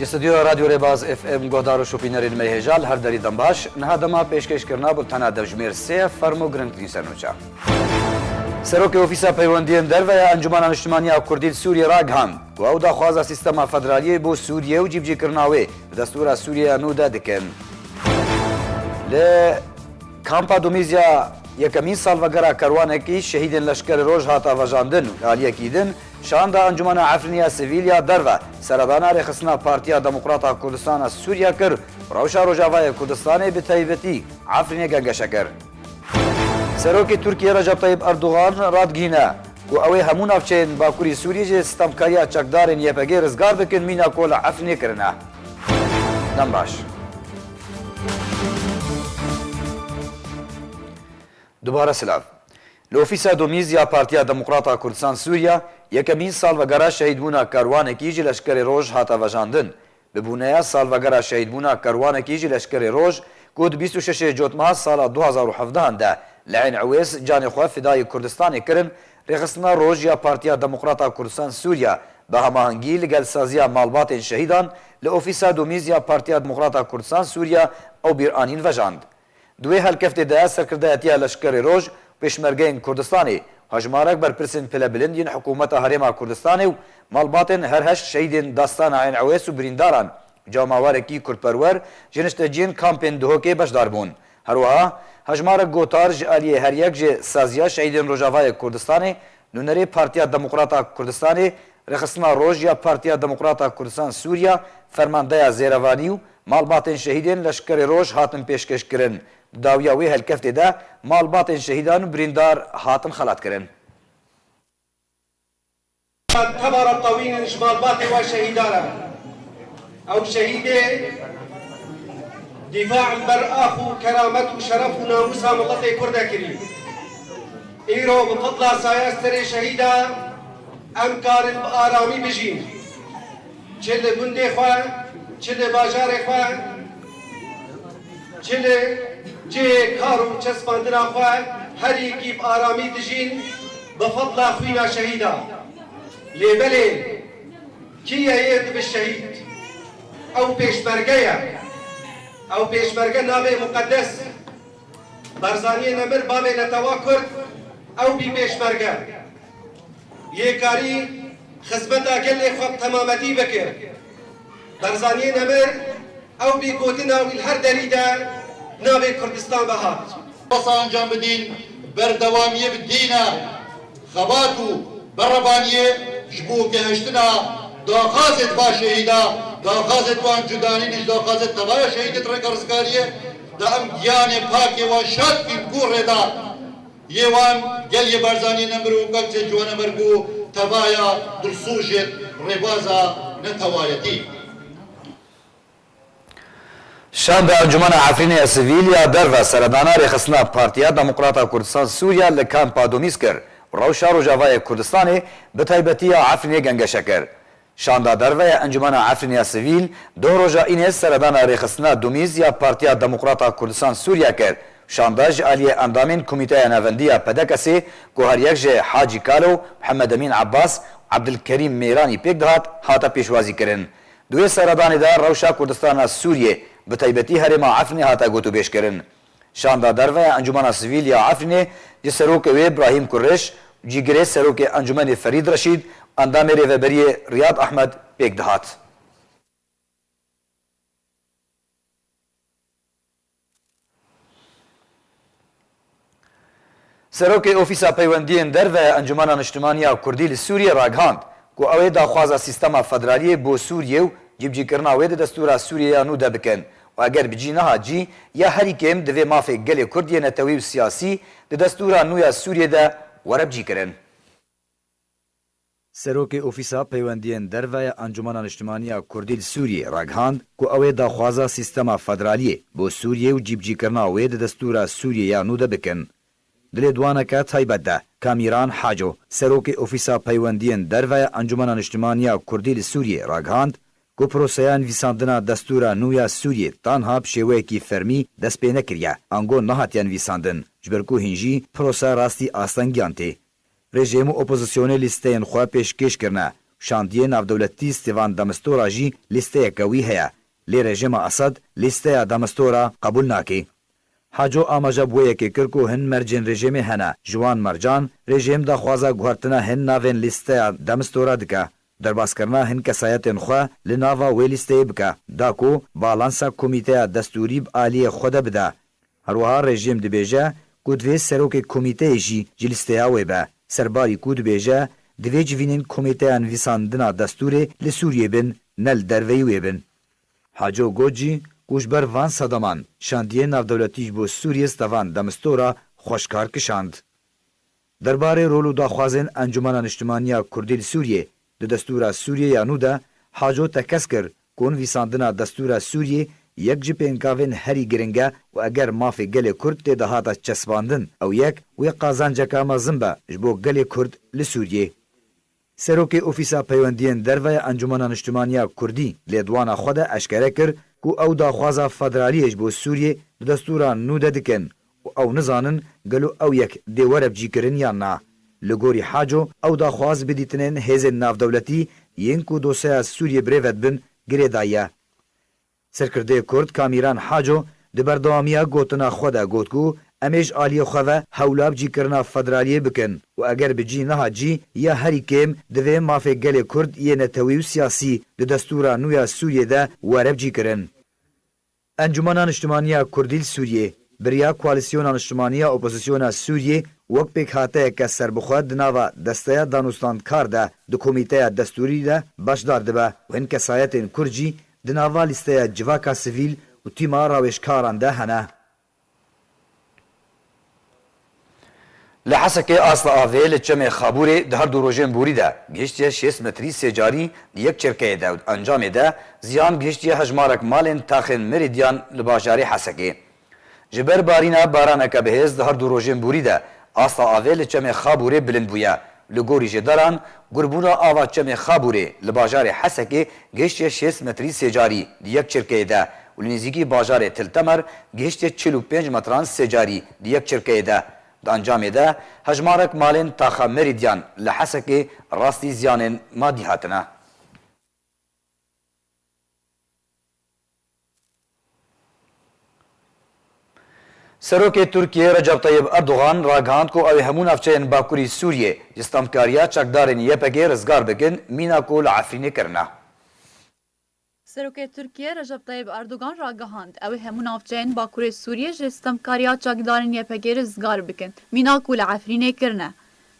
استودیو رادیو ریباز اف ام گودار و شوپینرین مهجال هر دری دنباش نه دما پیشکش کرنا بو تنا دژمیر سه فرمو گرنتین سنوچا سروک اوفیسا پیوندین در و انجمن اجتماعی کردی سوریه راگهان و او دا خوازا سیستم فدرالی بو سوریه و جیبجی کرناوی دستور سوریه نو دادکن ل کامپا دومیزیا یکمین سال وگرا کروانه کی شهید لشکر روز هاتا وجاندن عالیه کیدن شاندا انجمن عفرینیا سیویلیا دروا سردانا رخصنا پارتیا دموکراتا کردستان سوریه کر روشا روجاوای کردستان به تایبتی عفرینیا گنگ شکر سروک ترکیه رجب طیب اردوغان رادگینا و اوی همون افچین باکوری سوریه جه ستمکاریا چکدارین یپگی رزگار بکن مینا کول عفرینی کرنا نمراش دوباره سلاف لوفیسا دومیز یا پارتیا دموکراتا کردستان سوریه یکمین سال وگرا شهید بونا کاروان کیجی لشکر روز هاتا وجاندن ببونیا سال وگرا شهید بونا کاروان کیجی لشکر روز کود 26 جوت ماه سال 2017 ده لعین عویس جان خو فدای کردستان کرن رخصنا روز یا پارتیا دموکراتا کردستان سوریه به هماهنگی لگل سازیا مالبات شهیدان لوفیسا دومیز یا پارتیا دموکراتا کردستان سوریه او بیرانین وجاند دوی هلکفت ده سرکردایتی لشکر روز پیشمرگین کردستانی هجمارک بر پرسن پلبلندین حکومت هرما کردستانی و مالباتن هر هشت شهیدین داستان عین عویس و برینداران جامعوارکی کردپرور جنشت جین کامپین دهوکی بشدار بون هروها هجمارک گوتار جالی هر یک ج سازیا شهیدین روجاوای کردستانی نونری پارتیا دموکراتا کردستانی رخصنا روز یا پارتیا دموکراتا کردستان سوریه فرمانده زیروانی و مالباتن شهیدین لشکر روز هاتن پیشکش کرن داویاوی هلکفت ده مالبات شهیدان بریندار هاتن خلات کرن تبر الطويل مالبات وشهيدانا او شهيد دفاع البرآخ كرامته وشرف وناموسها ملت كرد كريم ايرو بفضل سايستري شهيدا امكار بآرامي بجين چل بندي خواه چل باجار خواه چل جه کارو چسباندنا خواه هر یکی بآرامی دجین بفضل خوینا شهیدا لیبله کیه اید بالشهید او پیشمرگه او پیشمرگه نام مقدس برزانی نمر بام نتوا کرد او بی پیشمرگه یه کاری خدمت اکل خواب تمامتی بکر برزانی نمر او بی گوتنا و هر دریده ناوی کردستان بهات وصا انجام بدین بردوامیه بدینه خباتو بربانیه جبو که هشتنا داخازت با شهیدا داخازت وان جدانی نیش داخازت تبایا شهیدت رکرزگاریه دا ام گیان پاکی و شاد فی گوره دا یه وان گل یه برزانی نمبرو ککس جوان مرگو تبایا درسوشت ربازا نتوایتی شان به انجمن عفرینی سیویلیا در و سردانا رخصنا پارتیا دموکراتا کردستان سوریه لکامپا دومیز کر روشا روجاوای کردستانی به تایبتی عفرینی گنگ شکر شان در و انجمن عفرینی سیویل دو روجا این سردانا رخصنا دومیز یا پارتیا دموکراتا کردستان سوریه کر شانداج علی اندامین کمیته نوندیا پدکسی گوهر یک حاجی کالو محمد امین عباس عبدالکریم میرانی پیک دهات هاتا پیشوازی کرن دوی سردان دار روشا کردستان سوریه به تایبتی هرما عفرینی هاتا گوتو بیش کرن شاندا در و انجمن سیویلیا عفرینی جی سروک و ابراهیم کرش جیگره سروک انجمن فرید رشید اندام ریوبری ریاض احمد پیک دهات سروک اوفیسا پیوندین در و انجمن اجتماعی کردی سوریه راگهاند کو اوی دا خوازا سیستم فدرالی بو سوریه و جیبجی کرنا وید دستور سوریه نو دبکن و اگر بجی نها جی یا هری کم دوی مافی گل کردی نتوی سیاسی د دستور نویا سوریه ده ورب جی کرن سروک اوفیسا پیوندین در و انجمن اجتماعی کردی سوریه راگهاند کو اوی دا خوازا سیستم فدرالی بو سوریه و جیبجی کرنا وید دستور سوریه نو دبکن دل دوانکه تایبت ده کامیران حاجو سروک اوفیسا پیوندین در و انجمن اجتماعی کردی سوریه راگهاند کو پروسیان ویساندنا دستور نویا سوریه تنها بشوی کی فرمی دست پی نکریه انگو نهاتیان ویساندن جبرکو هنجی پروسا راستی آستانگیانتی رژیم اپوزیسیون لیستین خواه پیشکش کرنه şandiye navdewletî Stêvan de Mistura jî lîsteyeke wî heye. Lê rejima Esad lîsteya de Mistura qebûl nake. Haco amaja bûyekê kir ku hin mercên rejimê hene. Ji wan mercan, rejim daxwaza guhertina hin navên lîsteya de Mistura dike. Derbaskirina hin kesayetên xwe li nava wê lîsteyê bike. Da ku balansa komîteya destûrî bi aliyê xwe de bide. Herwiha rejim dibêje ku divê serokê komîteyê jî ji lîsteya wê be. Serbarî ku dibêje divê civînên komîteya nivîsandina destûrê li Sûriyê bin, ne li derveyî wê bin. Haco got jî ku ji ber van sedaman şandiyê navdewletî ji bo Sûriyê Stêvan de Mistura xweşkar kişand. Derbarê rol û daxwazên Encumena Niştimaniya Kurdî li Sûriyê di destûra Sûriyê ya nû de Haco tekez kir ku nivîsandina destûra Sûriyê yek ji pênkavên herî giring e û eger mafê gelê Kurd tê de hata çesbandin ew yek wê qazanceka mezin be ji bo gelê Kurd li Sûriyê. Serokê Ofîsa Peywendiyên Derveya Encumena Niştimaniya Kurdî lêdwana xwe de eşkere kir ku ew daxwaza federaliyê ji bo Sûriyê di destûra nû de dikin û ew nizanin gelo ew yek dê were bicîkirin yan na. Li gorî Haco ew daxwaz bidîtinên hêzên navdewletî yên ku dosyeya Sûriyê birêve dibin girê daye. Serkirdeyê Kurd Kamîran Haco di berdewamiya gotina xwe de got ku em ê ji aliyê xwe ve hewla bicîkirina federaliyê bikin û eger bi cî neha cî ya herî kêm divê mafê gelê Kurd yên netewî û siyasî di destûra nû ya Sûriyê de were bicîkirin. Encumena Niştimaniya Kurdî li Sûriyê biriya koalîsyona niştimaniya opozisyona Sûriyê wek pêkhate serbixwe di nava desteya danûstandkar de di komîteya destûrî de beşdar dibe û hin kesayetên Kurd jî di nava lîsteya civaka sivîl û tîma rawêjkaran de hene. Li Hesekê asla avê li çemê Xaburê di her du rojên borî de gihîştiye 6 metrî sêcarî di yek çirkeyê de û encamê de ziyan gihîştiye hejmarek malên taxên Mirîdyan li bajarê Hesekê. Ji ber barîna baraneke bihêz di her du rojên borî de asla avê li çemê Xaburê bilind bûye. Li gorî jêdaran gurbûna ava çemê Xaburê li bajarê Hesekê gihîştiye 6 metrî sêcarî di yek çirkeyê de û li nêzîkî bajarê Tiltemer gihîştiye 45 metran sêcarî di yek çirkeyê de. Di encamê de hejmarek malên taxa Mirîdyan li Hesekê rastî ziyanên madî hatine. Serokê Tirkiye Recep Tayyip Erdogan ragihand ku ew ê hemû navçeyên Bakurî Sûriyê ji stemkariya çekdarên YPG rizgar bikin mîna ku li Efrînê kirine. Serokê Tirkiye Recep Tayyip Erdogan ragihand ew ê hemû navçeyên Bakurê Sûriyê ji stemkariya çekdarên YPG rizgar bikin mîna ku li Efrînê kirine.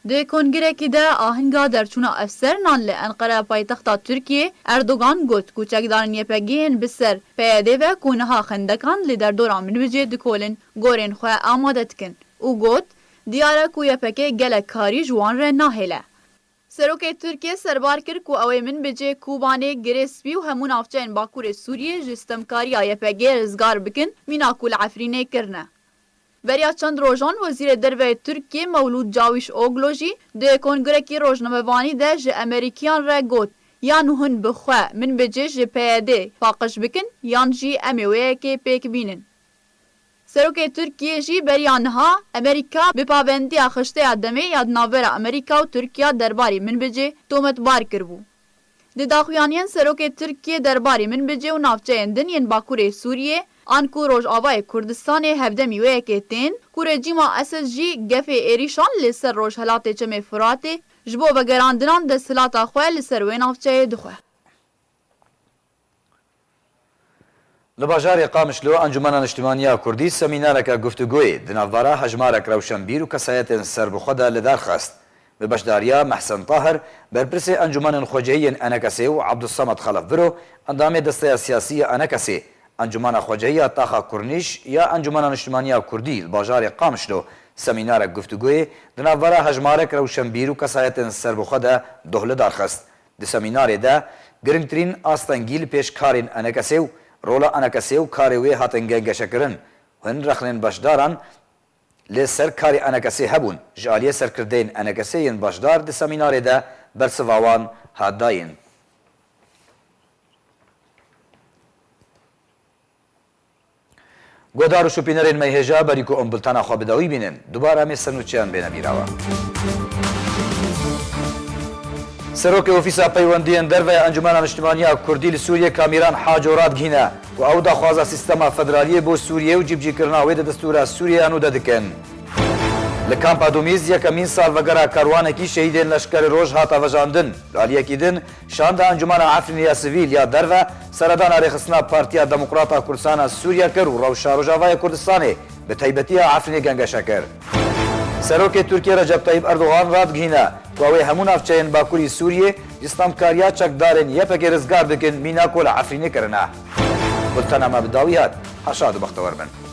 Di kongrekî de ahinga derçûna efseran li Enqere paytexta Tirkiye Erdogan got ku çekdarên YPG'ên bi ser PYD ve ku niha xendekan li derdora Minbicê dikolin gorên xwe amade dikin û got diyar e ku YPG gelek karî ji wan re nahêle. Serokê Tirkiye serbar kir ku ew ê Minbicê, Kobanê, Girêspî û hemû navçeyên Bakurê Sûriyê ji stemkariya YPG rizgar bikin mîna ku li Efrînê kirine. Beriya çend rojan Wezîrê Derve Tirkiye Mewlûd Cavuşoglu jî di kongrekî rojnamevanî de ji Amerîkyan re got yan hûn bi xwe Minbicê ji PYD paqij bikin yan jî em ê wêyekê pêk bînin. Serokê Tirkiye jî beriya niha Amerîka bi pavendiya xişteya demê ya di navbera Amerîka û Tirkiya derbarî Minbicê tometbar kirbû. Di daxuyaniyên Serokê Tirkiye derbarî Minbicê û navçeyên din yên Bakurê Sûriyê an ku Rojavayê Kurdistanê hevdemî wêyekê tên ku rejîma Esed jî gefê êrîşan li ser rojhilatê çemê Furatê ji bo vegerandinan desthilata xwe li ser wê navçeyê dixwe. Li bajarê Qamişlo Encumena Niştimaniya Kurdî semînareka guftugûyê di navbera hejmarek rewşenbîr û kesayetên serbixwe de li derxist. Bi beşdariya Mehsen Tahir, berpirsê Encûmenên Xwecihiyên Enekesê û Abdulsamed Xelefbiro, endamê desteya siyasî ya Enekesê, Encûmena Xwecihiya Taxa Kurnîş ya Encûmena Niştimaniya Kurdî li bajarê Qamişlo semînarek guftugûyê di navbera hejmarek rewşenbîr û kesayetên serbixwe de doh li darxist. Di semînarê de girngtirîn astengî li pêşkarên Enekesê û rola Enekesê û karê wê hatin gengeşekirin. Hin rexnên beşdaran li ser karê Enekesê hebûn. Ji aliyê serkirdeyên Enekesê yên beşdar di semînarê de bersiva wan hat dayîn. Guhdar û şûpînerên meyhêja berî ku em biltena xwe bidewî bînin, dubara em ê senûçeyan bêne bîrawa. سەرۆکی ئۆفیسا پەیوەندیان دەرڤای ئەنجومەنە نیشتیمانیە کوردی لە سووریە کامیران حاجۆرات گینە و ئەو داخوازە سیستەما فەدرالیە بۆ سووریە و جیبجیکردنەوەی دەستورە سووریان و دەدکەن. لە کامپا دومیز یەکەمین ساڵڤەگەرە کاروانێکی شەهیدێن لەشکەری ڕۆژ هاتە ڤەژاندن. لەعالیەکی دن شاندا ئەنجومەنە عەفرینەیە سڤیل یا دەرڤە سەردانا ڕێخستنا پارتیا دەموکڕاتا کوردستانە سووریا کرد و ڕەوشە ڕۆژاوای کوردستانê bi taybetiya Efrînê gengeşe kir. Serokê Tirkiye Recep Tayyip Erdogan radgihîne ku ew ê hemû navçeyên Bakurî Sûriyê îslamkariya çekdarên yepekê rizgar bikin mîna ku li Efrînê kirine. Bultena me bi dawî hat, heşad û bextewar bin.